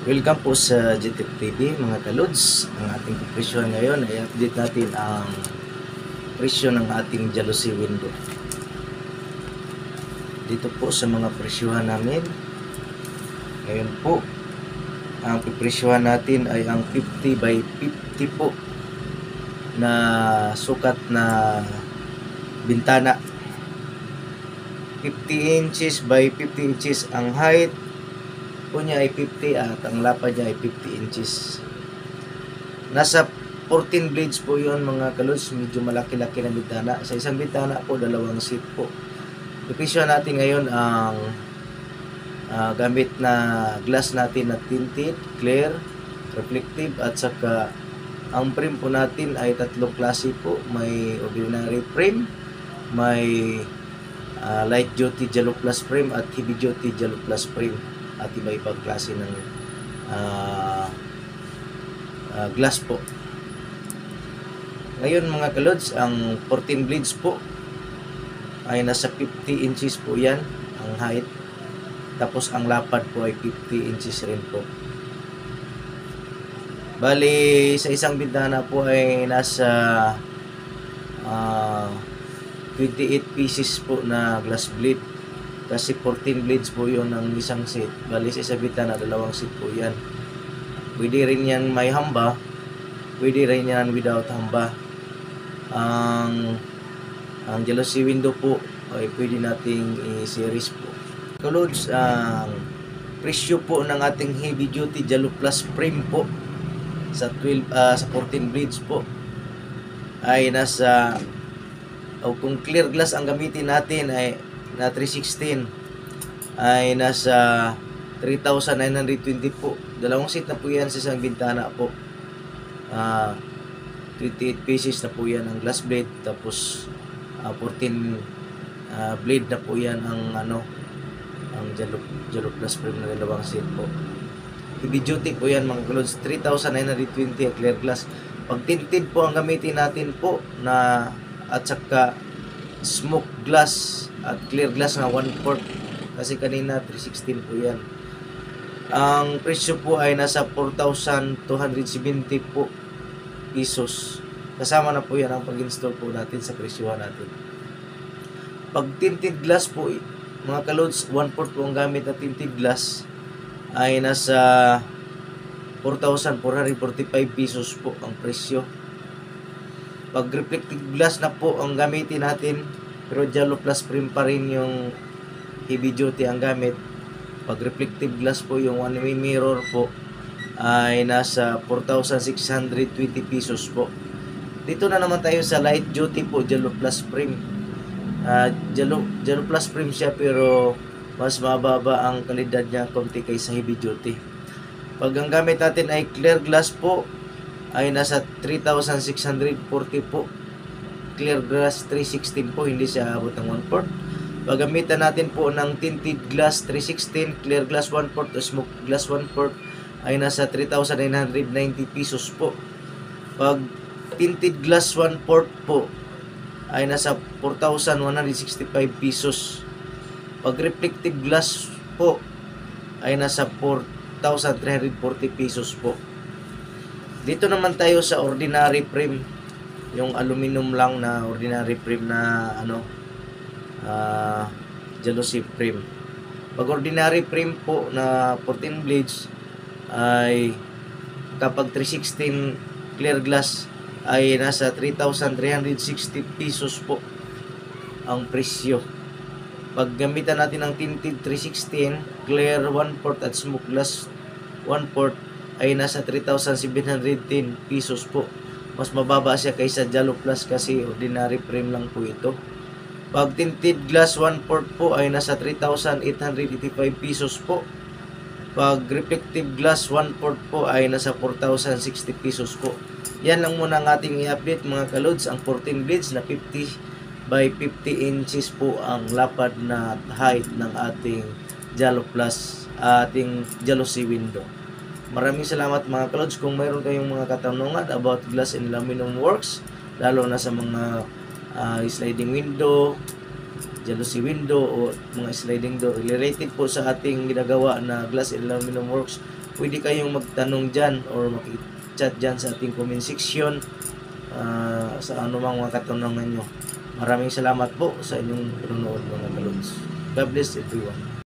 Welcome po sa GTEC TV mga kalods. Ang ating presyo ngayon ay update natin ang presyo ng ating jalousie window. Dito po sa mga presyohan namin. Ngayon po, ang pipresyohan natin ay ang 50 by 50 po na sukat na bintana. 50 inches by 50 inches ang height po niya ay 50 at ang lapad niya ay 50 inches. Nasa 14 blades po yon mga kalods, medyo malaki-laki na bintana. Sa isang bintana po, dalawang seat po. Ipresyohan natin ngayon ang gamit na glass natin na tinted, clear, reflective at saka ang frame po natin ay tatlong klase po. May ordinary frame, may light duty Jello Plus frame at heavy duty Jello Plus frame at iba-ibang klase ng glass po. Ngayon mga kalods, ang 14 blades po ay nasa 50 inches po yan ang height, tapos ang lapad po ay 50 inches rin po. Bali sa isang bintana po ay nasa 28 pieces po na glass blade, kasi 14 blades po yun ng isang set. Bali sa isang bintana, dalawang set po yan. Pwede rin yan may hamba, pwede rin yan without hamba. Ang jalousie window po ay pwede nating i-series po. Kalods, ang presyo po ng ating heavy duty Jello Plus frame po sa 14 blades po ay nasa, kung clear glass ang gamitin natin ay na 316 ay nasa 3,920 po. Dalawang set na po yan sa isang bintana po. 28 pieces na po yan ang glass blade, tapos 14 blade na po yan ang ang Jello Plus frame na dalawang set po. Heavy duty po yan mga kalods, 3,920 ang clear glass. Pag tinted po ang gamitin natin po na at saka smoke glass at clear glass na 1/4, kasi kanina 316 po yan. Ang presyo po ay nasa 4,270 po pesos. Kasama na po yan ang pag-install po natin sa presyohan natin. Pag tinted glass po mga kalods, 1/4 po ang gamit na tinted glass ay nasa 4,445 pesos po ang presyo. Pag reflective glass na po ang gamitin natin, pero Jello Plus frame pa rin yung heavy duty ang gamit. Pag reflective glass po, yung one-way mirror po ay nasa 4,620 pesos po. Dito na naman tayo sa light duty po Jello Plus frame. Jello Plus frame siya, pero mas mababa ang kalidad niya konti kaysa heavy duty. Pag ang gamit natin ay clear glass po ay nasa 3,640 po. Clear glass 316 po, hindi siya abot ng 1/4. Pag gamitan natin po ng tinted glass 316, clear glass 1/4 o smoke glass 1/4 ay nasa 3,990 pesos po. Pag tinted glass 1/4 po ay nasa 4,165 pesos. Pag reflective glass po ay nasa 4,340 pesos po. Dito naman tayo sa ordinary frame, yung aluminum lang na ordinary frame na jalousie frame. Pag ordinary frame po na 14 blades ay kapag 316 clear glass ay nasa 3,360 pesos po ang presyo. Pag gamitan natin ng tinted 316, clear 1/4 at smoke glass 1/4 ay nasa 3,710 pesos po. Mas mababa siya kaysa Jello Plus kasi ordinary frame lang po ito. Pag tinted glass 1/4 po ay nasa 3,885 pesos po. Pag reflective glass 1/4 po ay nasa 4,060 pesos po. Yan lang muna ang ating i-update mga kalods. Ang 14 blades na 50 by 50 inches po ang lapad na height ng ating Jello Plus, ating jalousie window. Maraming salamat mga kalods. Kung mayroon kayong mga katanungan about glass and aluminum works, lalo na sa mga sliding window, jalousie window o mga sliding door related po sa ating ginagawa na glass and aluminum works, pwede kayong magtanong dyan or makichat dyan sa ating comment section sa anumang mga katanungan nyo. Maraming salamat po sa inyong panonood mga kalods. God bless everyone.